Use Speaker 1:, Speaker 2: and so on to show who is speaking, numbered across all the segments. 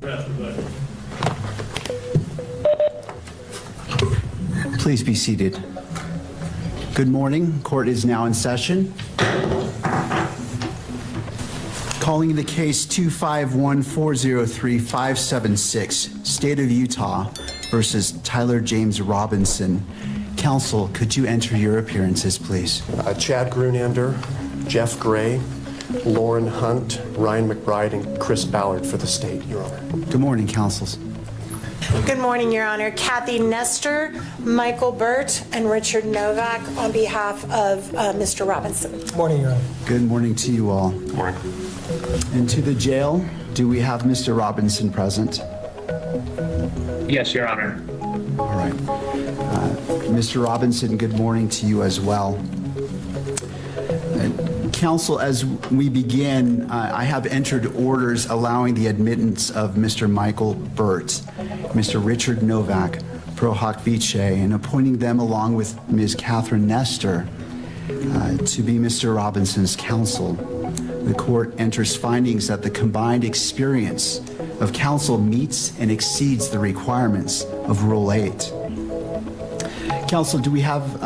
Speaker 1: Press the button.
Speaker 2: Please be seated. Good morning. Court is now in session. Calling the case 251403576, State of Utah versus Tyler James Robinson. Counsel, could you enter your appearances, please?
Speaker 3: Chad Grunander, Jeff Gray, Lauren Hunt, Ryan McBride, and Chris Ballard for the state, Your Honor.
Speaker 2: Good morning, counsels.
Speaker 4: Good morning, Your Honor. Kathy Nestor, Michael Burt, and Richard Novak on behalf of Mr. Robinson.
Speaker 5: Morning, Your Honor.
Speaker 2: Good morning to you all.
Speaker 3: Good morning.
Speaker 2: And to the jail, do we have Mr. Robinson present?
Speaker 1: Yes, Your Honor.
Speaker 2: All right. Mr. Robinson, good morning to you as well. Counsel, as we begin, I have entered orders allowing the admittance of Mr. Michael Burt, Mr. Richard Novak, pro hoc vice, and appointing them along with Ms. Catherine Nestor to be Mr. Robinson's counsel. The court enters findings that the combined experience of counsel meets and exceeds the requirements of Rule 8. Counsel, do we have,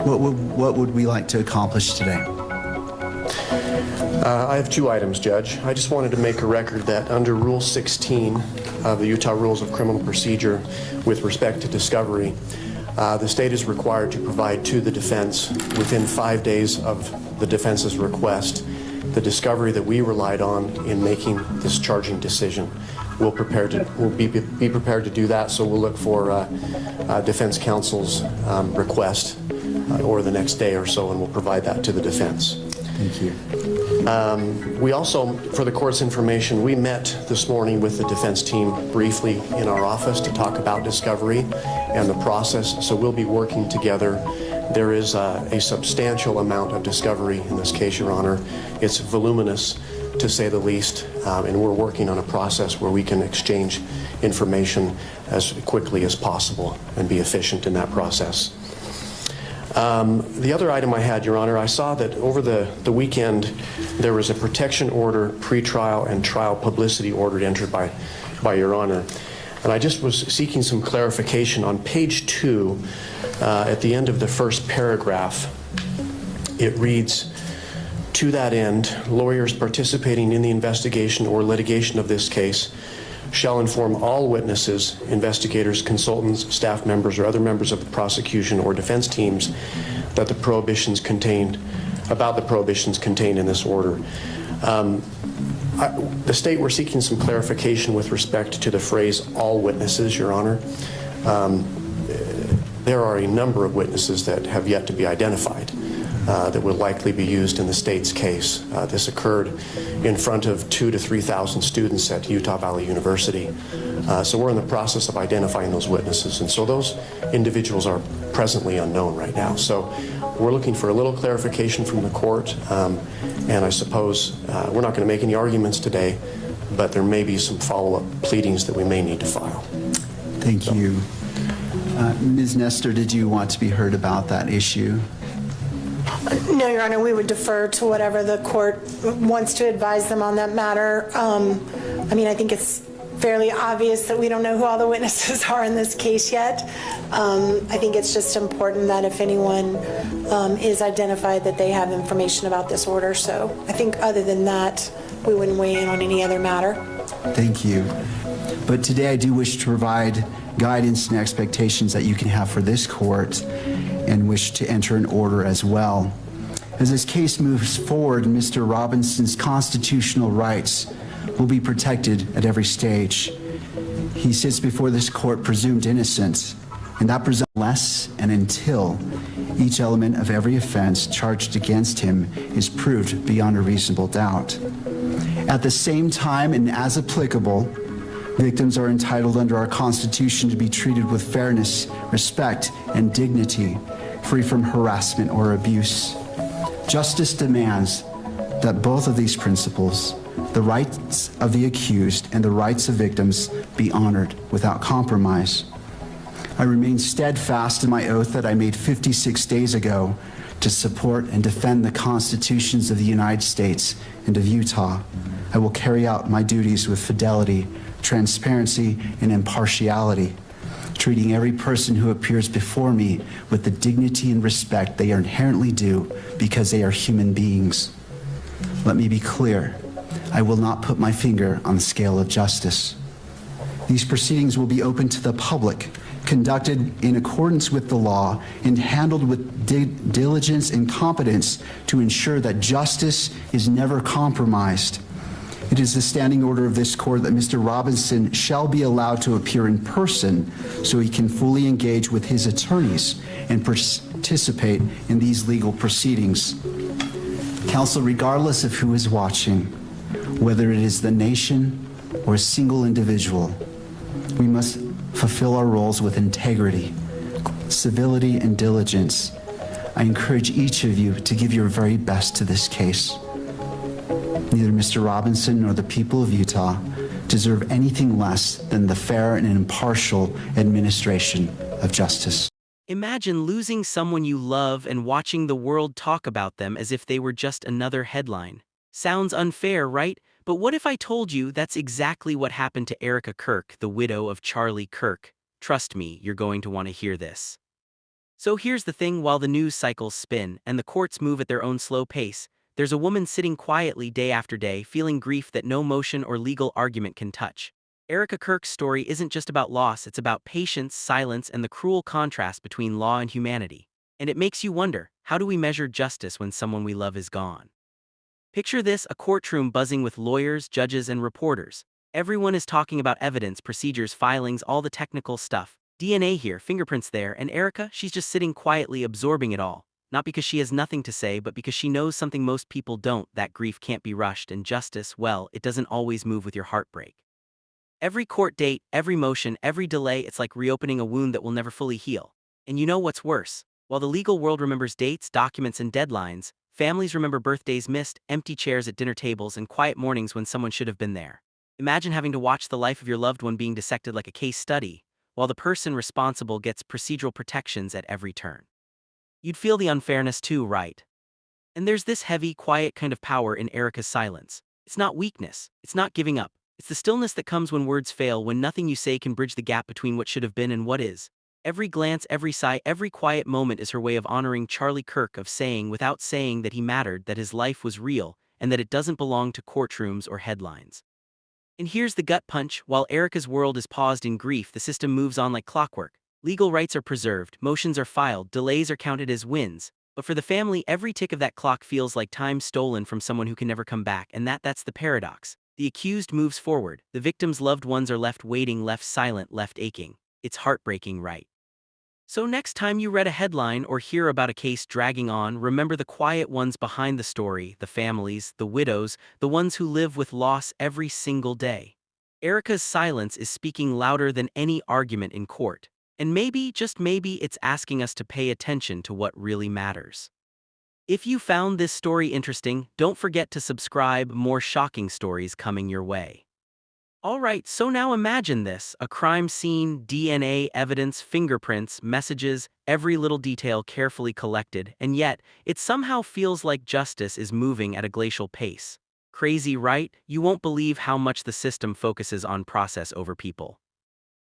Speaker 2: what would we like to accomplish today?
Speaker 3: I have two items, Judge. I just wanted to make a record that under Rule 16 of the Utah Rules of Criminal Procedure with respect to discovery, the state is required to provide to the defense within 5 days of the defense's request the discovery that we relied on in making this charging decision. We'll be prepared to do that, so we'll look for defense counsel's request or the next day or so, and we'll provide that to the defense.
Speaker 2: Thank you.
Speaker 3: We also, for the court's information, we met this morning with the defense team briefly in our office to talk about discovery and the process, so we'll be working together. There is a substantial amount of discovery in this case, Your Honor. It's voluminous, to say the least, and we're working on a process where we can exchange information as quickly as possible and be efficient in that process. The other item I had, Your Honor, I saw that over the weekend there was a protection order, pretrial and trial publicity order entered by Your Honor. And I just was seeking some clarification. On page 2, at the end of the first paragraph, it reads, "To that end, lawyers participating in the investigation or litigation of this case shall inform all witnesses, investigators, consultants, staff members, or other members of the prosecution or defense teams that the prohibitions contained in this order." The state, we're seeking some clarification with respect to the phrase "all witnesses," Your Honor. There are a number of witnesses that have yet to be identified that will likely be used in the state's case. This occurred in front of 2,000 to 3,000 students at Utah Valley University. So we're in the process of identifying those witnesses, and so those individuals are presently unknown right now. So we're looking for a little clarification from the court, and I suppose we're not going to make any arguments today, but there may be some follow-up pleadings that we may need to file.
Speaker 2: Thank you. Ms. Nestor, did you want to be heard about that issue?
Speaker 4: No, Your Honor, we would defer to whatever the court wants to advise them on that matter. I mean, I think it's fairly obvious that we don't know who all the witnesses are in this case yet. I think it's just important that if anyone is identified, that they have information about this order. So I think other than that, we wouldn't weigh in on any other matter.
Speaker 2: Thank you. But today I do wish to provide guidance and expectations that you can have for this court and wish to enter an order as well. As this case moves forward, Mr. Robinson's constitutional rights will be protected at every stage. He sits before this court presumed innocent, and that presumes unless and until each element of every offense charged against him is proved beyond a reasonable doubt. At the same time, and as applicable, victims are entitled under our Constitution to be treated with fairness, respect, and dignity, free from harassment or abuse. Justice demands that both of these principles, the rights of the accused and the rights of victims, be honored without compromise. I remain steadfast in my oath that I made 56 days ago to support and defend the constitutions of the United States and of Utah. I will carry out my duties with fidelity, transparency, and impartiality, treating every person who appears before me with the dignity and respect they are inherently due because they are human beings. Let me be clear, I will not put my finger on the scale of justice. These proceedings will be open to the public, conducted in accordance with the law, and handled with diligence and competence to ensure that justice is never compromised. It is the standing order of this court that Mr. Robinson shall be allowed to appear in person so he can fully engage with his attorneys and participate in these legal proceedings. Counsel, regardless of who is watching, whether it is the nation or a single individual, we must fulfill our roles with integrity, civility, and diligence. I encourage each of you to give your very best to this case. Neither Mr. Robinson nor the people of Utah deserve anything less than the fair and impartial administration of justice.
Speaker 5: Imagine losing someone you love and watching the world talk about them as if they were just another headline. Sounds unfair, right? But what if I told you that's exactly what happened to Erica Kirk, the widow of Charlie Kirk? Trust me, you're going to want to hear this. So here's the thing, while the news cycles spin and the courts move at their own slow pace, there's a woman sitting quietly day after day, feeling grief that no motion or legal argument can touch. Erica Kirk's story isn't just about loss, it's about patience, silence, and the cruel contrast between law and humanity. And it makes you wonder, how do we measure justice when someone we love is gone? Picture this, a courtroom buzzing with lawyers, judges, and reporters. Everyone is talking about evidence, procedures, filings, all the technical stuff. DNA here, fingerprints there, and Erica, she's just sitting quietly absorbing it all. Not because she has nothing to say, but because she knows something most people don't, that grief can't be rushed, and justice, well, it doesn't always move with your heartbreak. Every court date, every motion, every delay, it's like reopening a wound that will never fully heal. And you know what's worse? While the legal world remembers dates, documents, and deadlines, families remember birthdays missed, empty chairs at dinner tables, and quiet mornings when someone should have been there. Imagine having to watch the life of your loved one being dissected like a case study, while the person responsible gets procedural protections at every turn. You'd feel the unfairness too, right? And there's this heavy, quiet kind of power in Erica's silence. It's not weakness, it's not giving up. It's the stillness that comes when words fail, when nothing you say can bridge the gap between what should have been and what is. Every glance, every sigh, every quiet moment is her way of honoring Charlie Kirk, of saying without saying that he mattered, that his life was real, and that it doesn't belong to courtrooms or headlines. And here's the gut punch: while Erica's world is paused in grief, the system moves on like clockwork. Legal rights are preserved, motions are filed, delays are counted as wins. But for the family, every tick of that clock feels like time stolen from someone who can never come back, and that's the paradox. The accused moves forward, the victim's loved ones are left waiting, left silent, left aching. It's heartbreaking, right? So next time you read a headline or hear about a case dragging on, remember the quiet ones behind the story, the families, the widows, the ones who live with loss every single day. Erica's silence is speaking louder than any argument in court. And maybe, just maybe, it's asking us to pay attention to what really matters. If you found this story interesting, don't forget to subscribe. More shocking stories coming your way. Alright, so now imagine this: a crime scene, DNA, evidence, fingerprints, messages, every little detail carefully collected, and yet, it somehow feels like justice is moving at a glacial pace. Crazy, right? You won't believe how much the system focuses on process over people.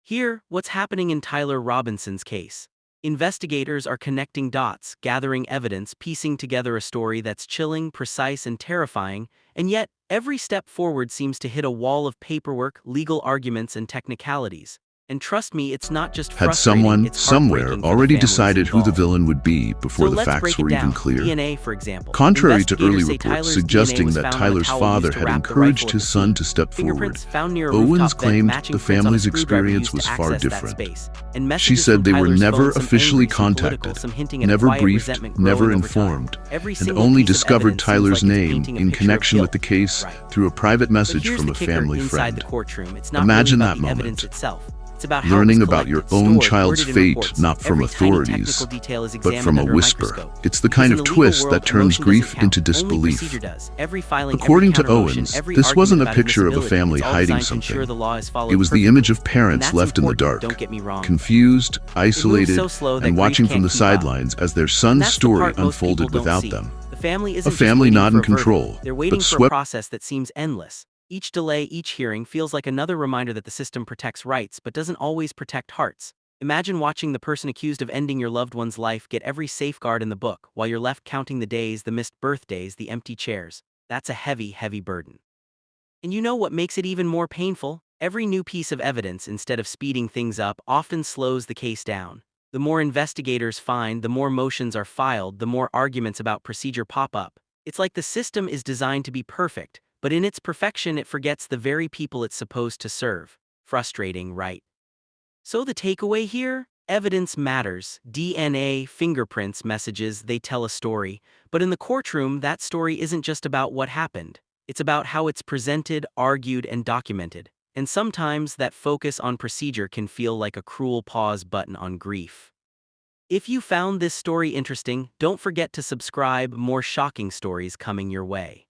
Speaker 5: Here, what's happening in Tyler Robinson's case. Investigators are connecting dots, gathering evidence, piecing together a story that's chilling, precise, and terrifying, and yet, every step forward seems to hit a wall of paperwork, legal arguments, and technicalities. And trust me, it's not just frustrating,
Speaker 6: Had someone,
Speaker 5: it's
Speaker 6: somewhere,
Speaker 5: heartbreaking for
Speaker 6: already
Speaker 5: the families
Speaker 6: decided who the
Speaker 5: involved.
Speaker 6: villain would be before
Speaker 5: So
Speaker 6: the
Speaker 5: let's
Speaker 6: facts
Speaker 5: break it
Speaker 6: were
Speaker 5: down.
Speaker 6: even clear?
Speaker 5: DNA, for example.
Speaker 6: Contrary to early
Speaker 5: Investigators say
Speaker 6: reports
Speaker 5: Tyler's
Speaker 6: suggesting
Speaker 5: DNA was
Speaker 6: that
Speaker 5: found on a
Speaker 6: Tyler's
Speaker 5: towel
Speaker 6: father
Speaker 5: used to
Speaker 6: had
Speaker 5: wrap the
Speaker 6: encouraged
Speaker 5: rifle
Speaker 6: his
Speaker 5: at the
Speaker 6: son
Speaker 5: scene.
Speaker 6: to step forward,
Speaker 5: Fingerprints found near a
Speaker 6: Owens
Speaker 5: rooftop vent
Speaker 6: claimed
Speaker 5: matching
Speaker 6: the
Speaker 5: prints on a
Speaker 6: family's
Speaker 5: screwdriver
Speaker 6: experience
Speaker 5: used
Speaker 6: was
Speaker 5: to
Speaker 6: far
Speaker 5: access that
Speaker 6: different.
Speaker 5: space. And
Speaker 6: She
Speaker 5: messages
Speaker 6: said
Speaker 5: from
Speaker 6: they were
Speaker 5: Tyler's
Speaker 6: never
Speaker 5: phone, some
Speaker 6: officially
Speaker 5: angry, some political,
Speaker 6: contacted,
Speaker 5: some hinting at a
Speaker 6: never
Speaker 5: quiet
Speaker 6: briefed,
Speaker 5: resentment
Speaker 6: never
Speaker 5: growing over time.
Speaker 6: informed,
Speaker 5: Every
Speaker 6: and
Speaker 5: single
Speaker 6: only
Speaker 5: piece of
Speaker 6: discovered
Speaker 5: evidence seems
Speaker 6: Tyler's
Speaker 5: like it's
Speaker 6: name
Speaker 5: painting a
Speaker 6: in
Speaker 5: picture of
Speaker 6: connection with
Speaker 5: guilt.
Speaker 6: the case
Speaker 5: Right.
Speaker 6: through a private
Speaker 5: But
Speaker 6: message
Speaker 5: here's
Speaker 6: from
Speaker 5: the
Speaker 6: a
Speaker 5: kicker:
Speaker 6: family
Speaker 5: inside
Speaker 6: friend.
Speaker 5: the courtroom, it's not
Speaker 6: Imagine
Speaker 5: really about
Speaker 6: that
Speaker 5: the evidence
Speaker 6: moment.
Speaker 5: itself. It's about how
Speaker 6: learning
Speaker 5: it was
Speaker 6: about your
Speaker 5: collected,
Speaker 6: own
Speaker 5: stored,
Speaker 6: child's
Speaker 5: worded in
Speaker 6: fate,
Speaker 5: reports.
Speaker 6: not from
Speaker 5: Every tiny
Speaker 6: authorities,
Speaker 5: technical detail is
Speaker 6: but
Speaker 5: examined
Speaker 6: from a
Speaker 5: under
Speaker 6: whisper.
Speaker 5: microscope.
Speaker 6: It's the
Speaker 5: Because
Speaker 6: kind
Speaker 5: in
Speaker 6: of
Speaker 5: the legal
Speaker 6: twist
Speaker 5: world,
Speaker 6: that turns
Speaker 5: emotion
Speaker 6: grief
Speaker 5: doesn't count.
Speaker 6: into
Speaker 5: Only
Speaker 6: disbelief.
Speaker 5: procedure does. Every filing,
Speaker 6: According
Speaker 5: every
Speaker 6: to
Speaker 5: counter-motion,
Speaker 6: Owens,
Speaker 5: every
Speaker 6: this
Speaker 5: argument
Speaker 6: wasn't a
Speaker 5: about
Speaker 6: picture of a
Speaker 5: admissibility,
Speaker 6: family
Speaker 5: it's all
Speaker 6: hiding
Speaker 5: designed to ensure
Speaker 6: something.
Speaker 5: the law is followed
Speaker 6: It was the
Speaker 5: perfectly.
Speaker 6: image of
Speaker 5: And
Speaker 6: parents
Speaker 5: that's
Speaker 6: left in the
Speaker 5: important,
Speaker 6: dark,
Speaker 5: don't get me wrong.
Speaker 6: confused,
Speaker 5: It moves
Speaker 6: isolated,
Speaker 5: so slow that
Speaker 6: and
Speaker 5: grief
Speaker 6: watching from
Speaker 5: can't
Speaker 6: the
Speaker 5: keep up.
Speaker 6: sidelines as their
Speaker 5: And
Speaker 6: son's
Speaker 5: that's the
Speaker 6: story
Speaker 5: part most people
Speaker 6: unfolded
Speaker 5: don't
Speaker 6: without
Speaker 5: see.
Speaker 6: them.
Speaker 5: The family
Speaker 6: A
Speaker 5: isn't just
Speaker 6: family
Speaker 5: waiting
Speaker 6: not
Speaker 5: for
Speaker 6: in
Speaker 5: a verdict.
Speaker 6: control,
Speaker 5: They're waiting
Speaker 6: but
Speaker 5: for a
Speaker 6: swept.
Speaker 5: process that seems endless. Each delay, each hearing feels like another reminder that the system protects rights but doesn't always protect hearts. Imagine watching the person accused of ending your loved one's life get every safeguard in the book while you're left counting the days, the missed birthdays, the empty chairs. That's a heavy, heavy burden. And you know what makes it even more painful? Every new piece of evidence, instead of speeding things up, often slows the case down. The more investigators find, the more motions are filed, the more arguments about procedure pop up. It's like the system is designed to be perfect, but in its perfection it forgets the very people it's supposed to serve. Frustrating, right? So the takeaway here? Evidence matters. DNA, fingerprints, messages, they tell a story. But in the courtroom, that story isn't just about what happened. It's about how it's presented, argued, and documented. And sometimes that focus on procedure can feel like a cruel pause button on grief. If you found this story interesting, don't forget to subscribe. More shocking stories coming your way.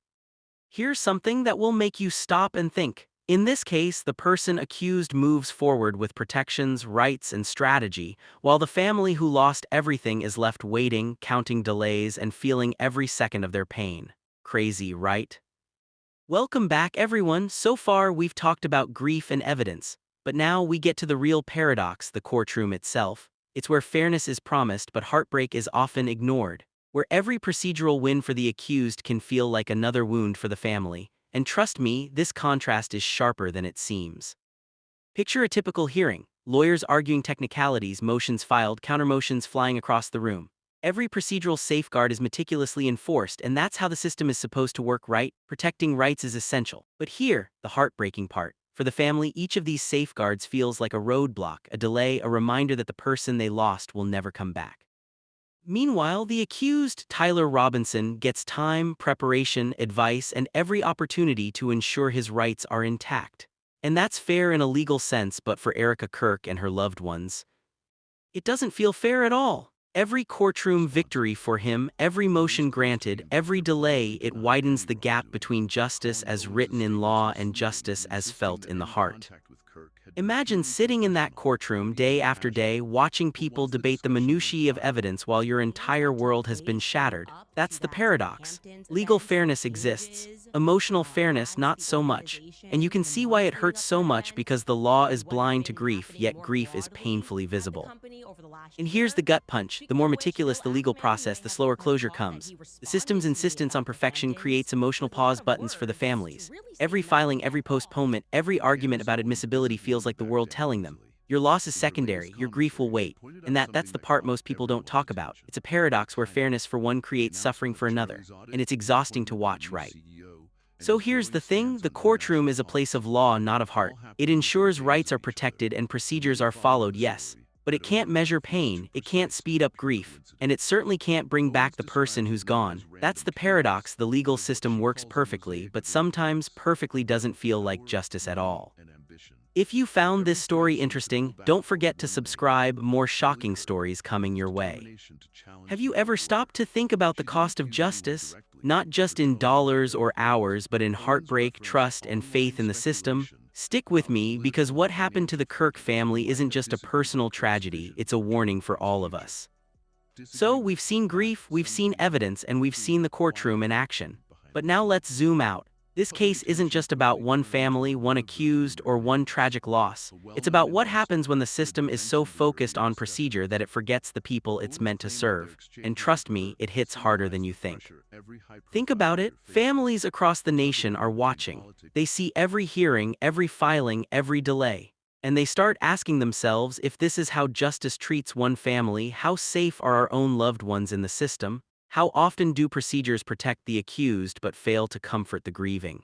Speaker 5: Here's something that will make you stop and think. In this case, the person accused moves forward with protections, rights, and strategy, while the family who lost everything is left waiting, counting delays, and feeling every second of their pain. Crazy, right? Welcome back, everyone. So far, we've talked about grief and evidence, but now we get to the real paradox, the courtroom itself. It's where fairness is promised, but heartbreak is often ignored. Where every procedural win for the accused can feel like another wound for the family. And trust me, this contrast is sharper than it seems. Picture a typical hearing, lawyers arguing technicalities, motions filed, countermotions flying across the room. Every procedural safeguard is meticulously enforced, and that's how the system is supposed to work, right? Protecting rights is essential. But here, the heartbreaking part. For the family, each of these safeguards feels like a roadblock, a delay, a reminder that the person they lost will never come back. Meanwhile, the accused, Tyler Robinson, gets time, preparation, advice, and every opportunity to ensure his rights are intact. And that's fair in a legal sense, but for Erica Kirk and her loved ones, it doesn't feel fair at all. Every courtroom victory for him, every motion granted, every delay, it widens the gap between justice as written in law and justice as felt in the heart. Imagine sitting in that courtroom day after day, watching people debate the minutiae of evidence while your entire world has been shattered. That's the paradox. Legal fairness exists, emotional fairness not so much. And you can see why it hurts so much, because the law is blind to grief, yet grief is painfully visible. And here's the gut punch. The more meticulous the legal process, the slower closure comes. The system's insistence on perfection creates emotional pause buttons for the families. Every filing, every postponement, every argument about admissibility feels like the world telling them, your loss is secondary, your grief will wait. And that's the part most people don't talk about. It's a paradox where fairness for one creates suffering for another. And it's exhausting to watch, right? So here's the thing, the courtroom is a place of law, not of heart. It ensures rights are protected and procedures are followed, yes. But it can't measure pain, it can't speed up grief, and it certainly can't bring back the person who's gone. That's the paradox. The legal system works perfectly, but sometimes perfectly doesn't feel like justice at all. If you found this story interesting, don't forget to subscribe. More shocking stories coming your way. Have you ever stopped to think about the cost of justice? Not just in dollars or hours, but in heartbreak, trust, and faith in the system? Stick with me, because what happened to the Kirk family isn't just a personal tragedy, it's a warning for all of us. So, we've seen grief, we've seen evidence, and we've seen the courtroom in action. But now let's zoom out. This case isn't just about one family, one accused, or one tragic loss. It's about what happens when the system is so focused on procedure that it forgets the people it's meant to serve. And trust me, it hits harder than you think. Think about it. Families across the nation are watching. They see every hearing, every filing, every delay. And they start asking themselves, if this is how justice treats one family, how safe are our own loved ones in the system? How often do procedures protect the accused but fail to comfort the grieving?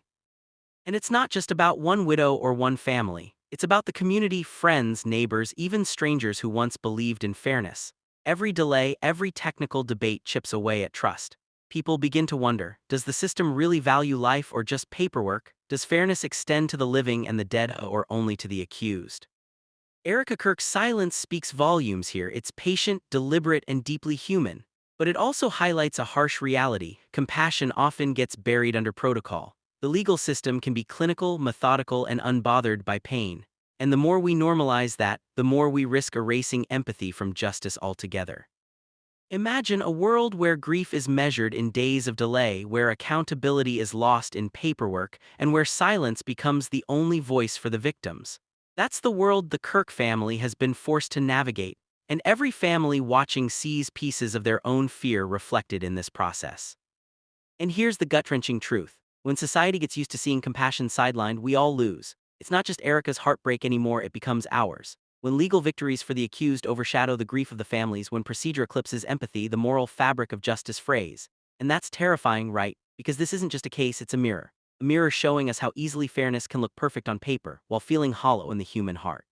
Speaker 5: And it's not just about one widow or one family. It's about the community, friends, neighbors, even strangers who once believed in fairness. Every delay, every technical debate chips away at trust. People begin to wonder, does the system really value life or just paperwork? Does fairness extend to the living and the dead, or only to the accused? Erica Kirk's silence speaks volumes here. It's patient, deliberate, and deeply human. But it also highlights a harsh reality. Compassion often gets buried under protocol. The legal system can be clinical, methodical, and unbothered by pain. And the more we normalize that, the more we risk erasing empathy from justice altogether. Imagine a world where grief is measured in days of delay, where accountability is lost in paperwork, and where silence becomes the only voice for the victims. That's the world the Kirk family has been forced to navigate, and every family watching sees pieces of their own fear reflected in this process. And here's the gut-wrenching truth. When society gets used to seeing compassion sidelined, we all lose. It's not just Erica's heartbreak anymore, it becomes ours. When legal victories for the accused overshadow the grief of the families, when procedure eclipses empathy, the moral fabric of justice frays. And that's terrifying, right? Because this isn't just a case, it's a mirror. A mirror showing us how easily fairness can look perfect on paper, while feeling hollow in the human heart.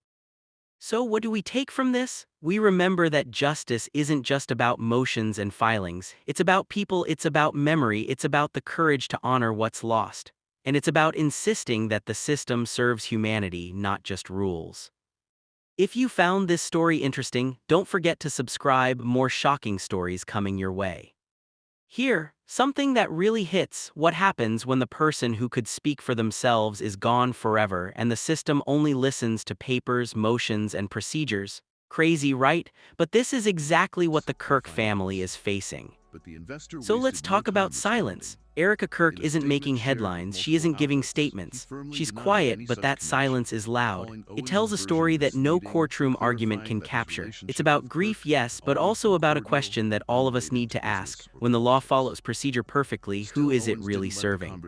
Speaker 5: So what do we take from this? We remember that justice isn't just about motions and filings. It's about people, it's about memory, it's about the courage to honor what's lost. And it's about insisting that the system serves humanity, not just rules. If you found this story interesting, don't forget to subscribe. More shocking stories coming your way. Here, something that really hits: what happens when the person who could speak for themselves is gone forever and the system only listens to papers, motions, and procedures. Crazy, right? But this is exactly what the Kirk family is facing. So let's talk about silence. Erica Kirk isn't making headlines, she isn't giving statements. She's quiet, but that silence is loud. It tells a story that no courtroom argument can capture. It's about grief, yes, but also about a question that all of us need to ask. When the law follows procedure perfectly, who is it really serving?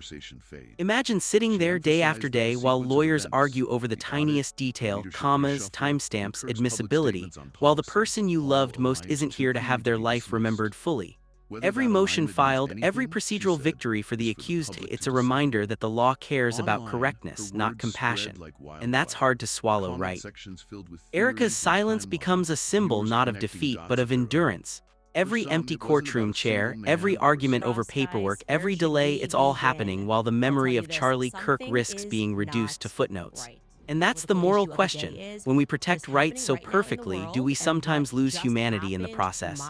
Speaker 5: Imagine sitting there day after day while lawyers argue over the tiniest detail, commas, timestamps, admissibility, while the person you loved most isn't here to have their life remembered fully. Every motion filed, every procedural victory for the accused, it's a reminder that the law cares about correctness, not compassion. And that's hard to swallow, right? Erica's silence becomes a symbol not of defeat, but of endurance. Every empty courtroom chair, every argument over paperwork, every delay, it's all happening while the memory of Charlie Kirk risks being reduced to footnotes. And that's the moral question. When we protect rights so perfectly, do we sometimes lose humanity in the process?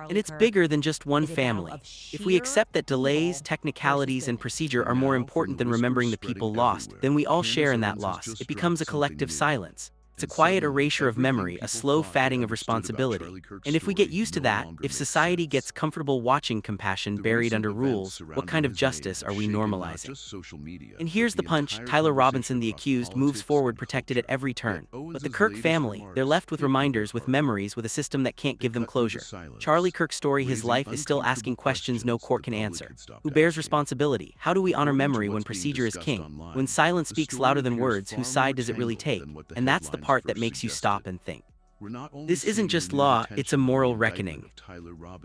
Speaker 5: And it's bigger than just one family. If we accept that delays, technicalities, and procedure are more important than remembering the people lost, then we all share in that loss. It becomes a collective silence. It's a quiet erasure of memory, a slow fatting of responsibility. And if we get used to that, if society gets comfortable watching compassion buried under rules, what kind of justice are we normalizing? And here's the punch: Tyler Robinson, the accused, moves forward protected at every turn. But the Kirk family, they're left with reminders, with memories, with a system that can't give them closure. Charlie Kirk's story, his life, is still asking questions no court can answer. Who bears responsibility? How do we honor memory when procedure is king? When silence speaks louder than words, whose side does it really take? And that's the part that makes you stop and think. This isn't just law, it's a moral reckoning.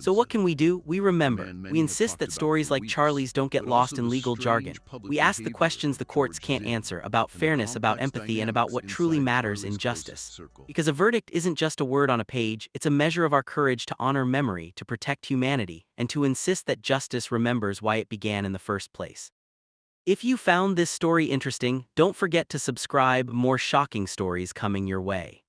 Speaker 5: So what can we do? We remember. We insist that stories like Charlie's don't get lost in legal jargon. We ask the questions the courts can't answer, about fairness, about empathy, and about what truly matters in justice. Because a verdict isn't just a word on a page, it's a measure of our courage to honor memory, to protect humanity, and to insist that justice remembers why it began in the first place. If you found this story interesting, don't forget to subscribe. More shocking stories coming your way.